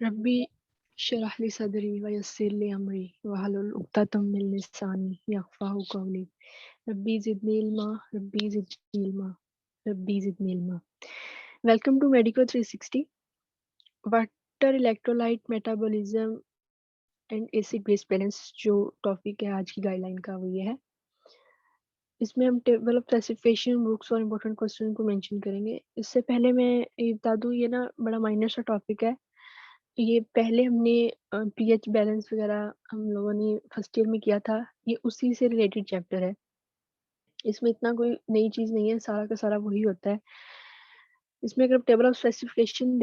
रब्बी शरह ली सदरी वयस्सिर ली अमरी वहलुल उक़्दतम मिन लिसानी यफ़क़हू क़ौली रब्बी ज़िदनी इल्मा रब्बी ज़िदनी इल्मा रब्बी ज़िदनी इल्मा। Welcome to Medico 360। Water electrolyte metabolism and acid base balance जो टॉपिक है आज की गाइडलाइन का वो ये है। इसमें हम टेबल ऑफ क्लासिफिकेशन बुक्स और इम्पोर्टेंट क्वेश्चन को मेंशन करेंगे। इससे पहले मैं ये बता दूँ, ये ना बड़ा माइनर सा टॉपिक है। ये पहले हमने पीएच बैलेंस वगैरह हम लोगों ने फर्स्ट ईयर में किया था। ये उसी से रिलेटेड चैप्टर है। इसमें इतना कोई नई चीज़ नहीं है, सारा का सारा वही होता है। इसमें अगर टेबल ऑफ स्पेसिफिकेशन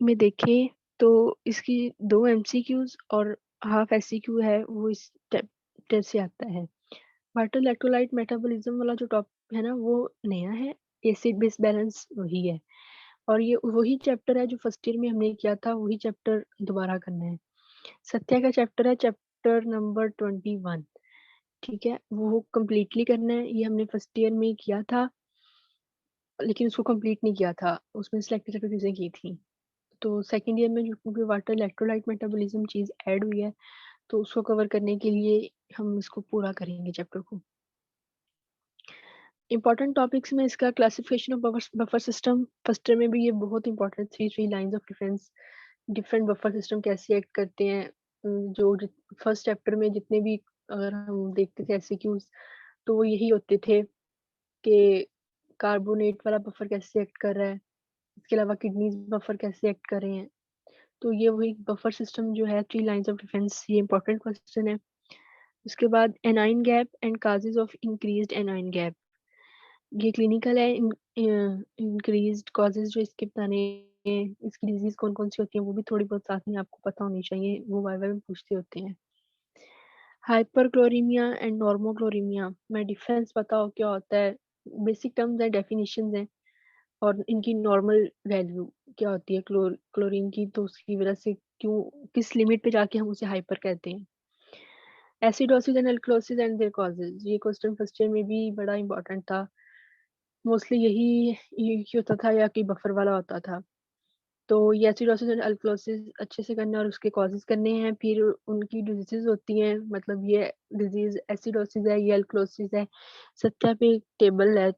देखें तो इसकी 2 एमसीक्यूज़ और हाफ एससीक्यू है, वो इस चैप्टर से आता है। वाटर इलेक्ट्रोलाइट मेटाबॉलिज्म वाला जो टॉपिक है ना, वो नया है। एसिड बेस बैलेंस वही है और ये वही चैप्टर है जो फर्स्ट ईयर में हमने किया था, वही चैप्टर दोबारा करना है। सत्या का चैप्टर है, चैप्टर नंबर 21। ठीक है, वो कंप्लीटली करना है। ये हमने फर्स्ट ईयर में किया था, लेकिन उसको कंप्लीट नहीं किया था। उसमें सेलेक्टेड चीज़ें की थी। तो सेकंड ईयर में जो क्योंकि वाटर इलेक्ट्रोलाइट मेटाबॉलिज्म चीज़ ऐड हुई है, तो उसको कवर करने के लिए हम इसको पूरा करेंगे चैप्टर को। इम्पोर्टेंट टॉपिक्स में इसका classification of buffer system first year में भी ये बहुत important three lines of difference. Different buffer system कैसे एक्ट करते हैं। जो फर्स्ट चैप्टर में जितने भी अगर हम देखते थे एमसीक्यूज, तो वो यही होते थे कि कार्बोनेट वाला बफर कैसे एक्ट कर रहा है, इसके अलावा किडनीज बफर कैसे एक्ट कर रहे हैं। तो ये वही बफर सिस्टम जो है, थ्री लाइंस ऑफ डिफेंस, ये इंपॉर्टेंट क्वेश्चन है। उसके बाद anion gap and causes of increased anion gap, ये क्लिनिकल है। इंक्रीज्ड कॉजेज जो इसके बताने हैं, इसकी डिजीज कौन कौन सी होती है, वो भी थोड़ी बहुत साथ में आपको पता होनी चाहिए, वो वाइवा में पूछते होते हैं। हाइपरक्लोरीमिया एंड नॉर्मोक्लोरीमिया में डिफरेंस बताओ क्या होता है। बेसिक टर्म्स है, डेफिनेशंस हैं और इनकी नॉर्मल वैल्यू क्या होती है क्लोरीन की, तो उसकी वजह से क्यों, किस लिमिट पे जाके हम उसे हाइपर कहते हैं। Acidosis and alkalosis and their causes, ये क्वेश्चन फर्स्ट ईयर में भी बड़ा इंपॉर्टेंट था। मोस्टली यही होता था या कि बफर वाला होता था। तो ये एसिडोसिस एंड अल्कलोसिस अच्छे से करना और उसके कॉजेज करने हैं। फिर उनकी डिजीजेज होती हैं, मतलब ये डिजीज एसिडोसिस है, ये अल्कलोसिस है। सत्या पे एक टेबल है,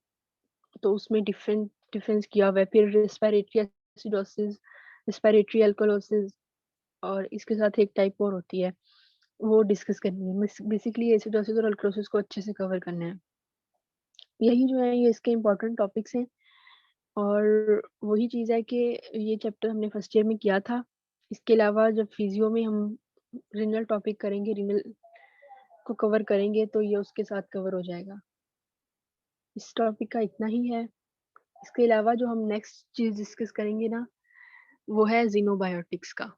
तो उसमें डिफरेंस किया हुआ है। फिर रेस्पिरेटरी एसिडोसिस, रेस्पिरेटरी अल्कलोसिस और इसके साथ एक टाइप और होती है, वो डिस्कस करनी है। बेसिकली एसिडोसिस और अल्कलोसिस को अच्छे से कवर करना है। यही जो है ये इसके इम्पोर्टेंट टॉपिक्स हैं और वही चीज़ है कि ये चैप्टर हमने फर्स्ट ईयर में किया था। इसके अलावा जब फिजियो में हम रीनल टॉपिक करेंगे, रीनल को कवर करेंगे, तो ये उसके साथ कवर हो जाएगा। इस टॉपिक का इतना ही है। इसके अलावा जो हम नेक्स्ट चीज़ डिस्कस करेंगे ना, वो है ज़ीनोबायोटिक्स का।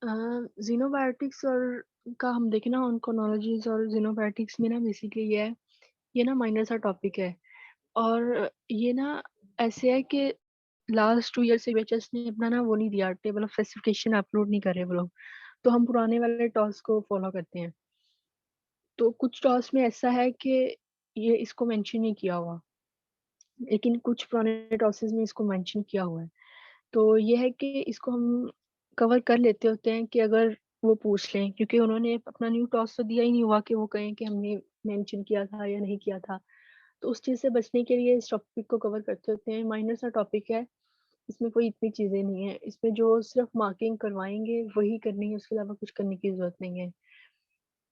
ज़ीनोबायोटिक्स और का हम देखें ना, ऑन्कोलॉजीज़ और ज़ीनोबायोटिक्स में ना बेसिकली ये ना माइनर सा टॉपिक है और ये ना ऐसे है कि लास्ट 2 ईयर से यूएचएस ने अपना ना वो नहीं दिया, टेबल ऑफ स्पेसिफिकेशन अपलोड नहीं कर रहे वो लोग, तो हम पुराने वाले टॉस को फॉलो करते हैं। तो कुछ टॉस में ऐसा है कि ये इसको मेंशन नहीं किया हुआ, लेकिन कुछ पुराने टॉसेस में इसको मेंशन किया हुआ है। तो ये है कि इसको हम कवर कर लेते होते हैं कि अगर वो पूछ लें, क्योंकि उन्होंने अपना न्यू टॉस तो दिया ही नहीं हुआ कि वो कहें कि हमने मेंशन किया था या नहीं किया था। तो उस चीज़ से बचने के लिए इस टॉपिक को कवर करते होते हैं। माइनर सा टॉपिक है, इसमें कोई इतनी चीज़ें नहीं है। इसमें जो सिर्फ मार्किंग करवाएँगे वही करनी है, उसके अलावा कुछ करने की ज़रूरत नहीं है।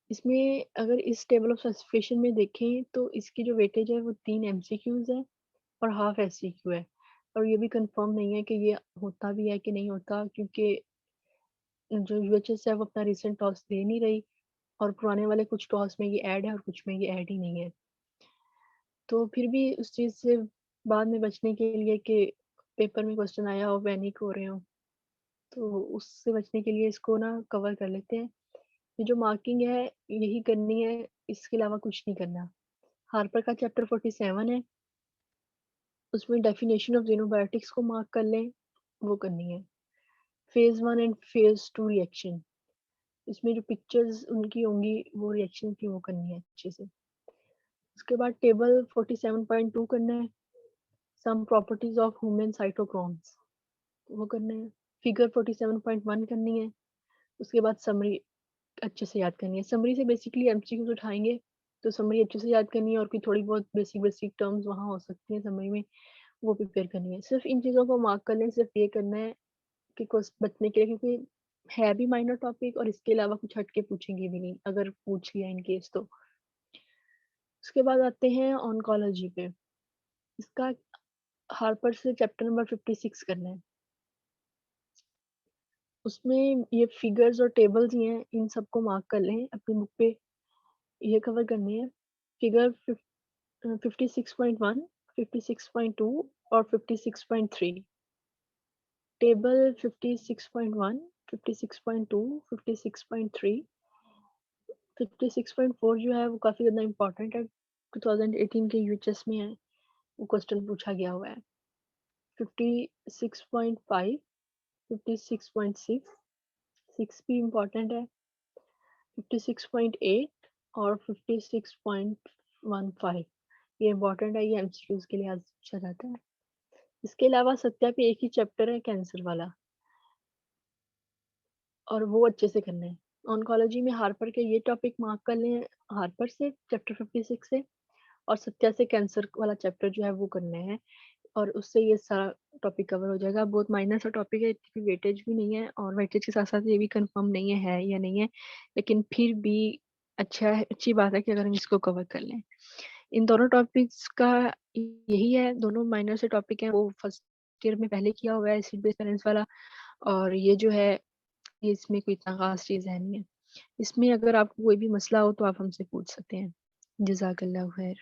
इसमें अगर इस टेबल ऑफ स्पेसिफिकेशन में देखें तो इसकी जो वेटेज है वो 3 एमसीक्यूज़ है और हाफ एससीक्यू है। और ये भी कंफर्म नहीं है कि ये होता भी है कि नहीं होता, क्योंकि जो यूएचएस है वो अपना रिसेंट टॉस दे नहीं रही और पुराने वाले कुछ टॉस में ये ऐड है और कुछ में ये ऐड ही नहीं है। तो फिर भी उस चीज़ से बाद में बचने के लिए कि पेपर में क्वेश्चन आया हो, पैनिक हो रहे हो, तो उससे बचने के लिए इसको ना कवर कर लेते हैं। ये जो मार्किंग है यही करनी है, इसके अलावा कुछ नहीं करना। हार्पर का चैप्टर 47 है, उसमें डेफिनेशन ऑफ ज़ेनोबायोटिक्स को मार्क कर लें, वो करनी है। फेज़ 1 एंड फेज़ 2 रिएक्शन, इसमें जो पिक्चर्स उनकी होंगी वो रिएक्शन की वो करनी है अच्छे से। उसके बाद टेबल 47.2 करना है, some properties of human cytochromes. वो करना है, फिगर 47.1 करनी है, उसके बाद समरी अच्छे से याद करनी है। समरी से बेसिकली एमसीक्यूज़ उठाएँगे, तो समरी अच्छे से याद करनी है और कोई थोड़ी बहुत बेसिक-बेसिक टर्म्स वहाँ हो सकती हैं समरी में, वो प्रिपेयर करनी है। सिर्फ़ इन चीज़ों को मार्क कर लें, सिर्फ़ ये करना है कि कुछ बचने के लिए, क्योंकि है भी माइनर टॉपिक और इसके अलावा कुछ हट के पूछेंगे भी नहीं, अगर पूछ लिया इन केस तो। उसके बाद आते हैं ऑन्कोलॉजी पे। इसका हार्पर से चैप्टर नंबर 56 करना है। उसमें ये फिगर्स और टेबल्स ही हैं, इन सबको मार्क कर लें अपनी बुक पे, ये कवर करनी है। फिगर 56.1, 56.2 और 56.3। टेबल 56.1, 56.2, 56.3, 56.4 जो है वो काफ़ी ज़्यादा इम्पोर्टेंट है, 2018 के यूएचएस में है, वो क्वेश्चन पूछा गया हुआ है। 56.5, 56.6, 6 भी इम्पोर्टेंट है, 56.8 और 56.15, ये इम्पोर्टेंट है, ये एमसीक्यूज़ के लिए आज पूछा जाता है। इसके अलावा सत्या पे एक ही चैप्टर है कैंसर वाला, और वो अच्छे से करना है। ऑन्कोलॉजी में हार्पर के ये टॉपिक मार्क कर लें, हार्पर से चैप्टर 56 से, और सत्या से कैंसर वाला चैप्टर जो है वो करना है, और उससे ये सारा टॉपिक कवर हो जाएगा। बहुत माइनर सा टॉपिक है, इतनी वेटेज भी नहीं है, और वेटेज के साथ-साथ ये भी कंफर्म नहीं है या नहीं है, लेकिन फिर भी अच्छा है, अच्छी बात है कि अगर हम इसको कवर कर लें। इन दोनों टॉपिक्स का यही है, दोनों माइनर से टॉपिक हैं, वो फर्स्ट ईयर में पहले किया हुआ है एसिड बेस बैलेंस वाला, और ये जो है, ये इसमें कोई इतना ख़ास चीज़ है नहीं है। इसमें अगर आपको कोई भी मसला हो तो आप हमसे पूछ सकते हैं। जज़ाकल्लाह खैर।